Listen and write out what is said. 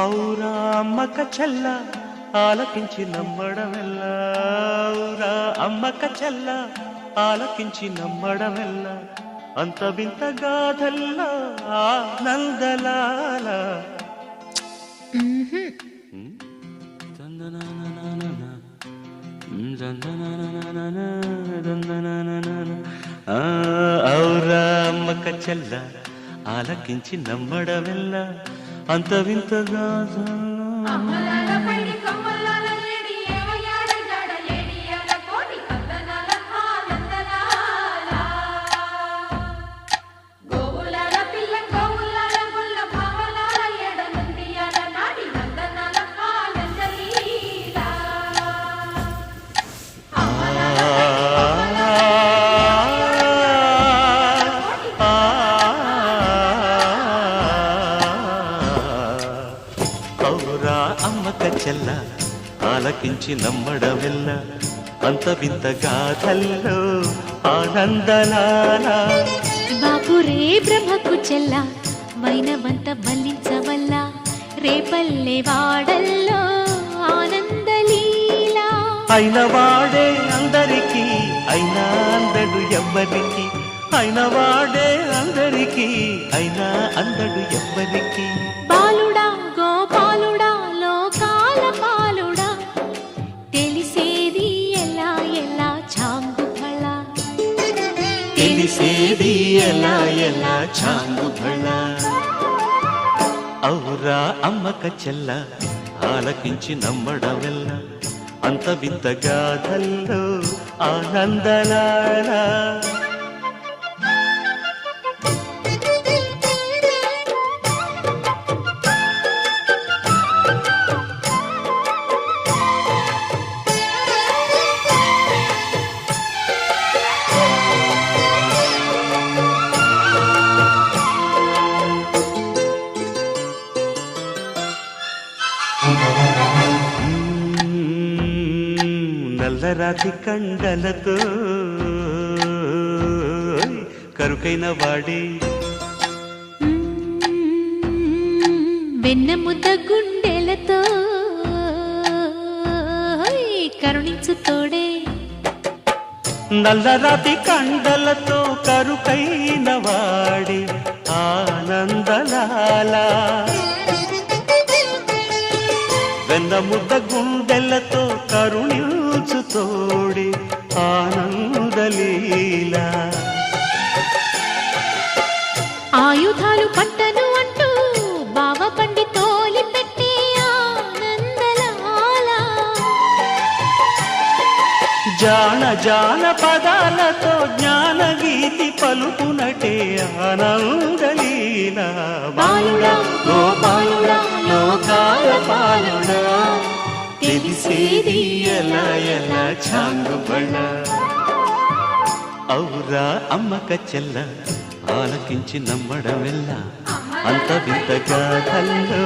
ఔరా అమ్మక చెల్ల ఆలకించి నమ్మడమెల్ల, ఔరా అమ్మక చెల్ల ఆలకించి నమ్మడమెల్ల, అంత వింత గాథల్లా ఆనందలాల. ఔరా అమ్మక చెల్ల ఆలకించి నమ్మడమెల్ల, అంత వింత గాథల్లా. ఔరా అమ్మక చెల్ల ఆలకించి నమ్మడమెల్ల, అంత వింత గాథల్లో ఆనందలాల. బాపురే బ్రహ్మకు చెల్ల వైనవంత బలించవల్ల, రేపల్లె వాడల్లో ఆనందలీల. అయిన వాడే అందరికీ అయినా అందడు ఎవ్వరికి, అయిన వాడే అందరికీ అయినా అందడు ఎవ్వరికి. బాలుడా గోపాలుడా లోకాల పాలుడా, తెలిసేది ఎలా ఎలా చాంగుఫళ, తెలిసేది ఎలా ఎలా చాంగుఫళ. ఔరా అమ్మక చెల్ల ఆలకించి నమ్మడమెల్ల, అంత వింత గాథల్లో ఆనందలాల. నల్లరాతి కండలతో కరుకైన వాడే, వెన్న ముద్ద గుండెలతో కరుణించు తోడే. నల్లరాతి కండలతో కరుకైన వాడే ఆనందలాల. వెన్న ముద్ద గుండెలతో కరుణించు తోడే ఆనందలీల. ఆయుధాలు పట్టను అంటూ బావ పండి తోలి పెట్టే ఆనందలాల. జాన జాన పదాలతో జ్ఞానగీతి పలుకునటే ఆనందలీల. బాలుడా గోపాలుడా లోకాల పాలుడా, తెలిసేది ఎలా ఎలా చాంగుబళ. ఔరా అమ్మక చెల్ల ఆలకించి నమ్మడమెల్ల, అంత వింత గాథల్లో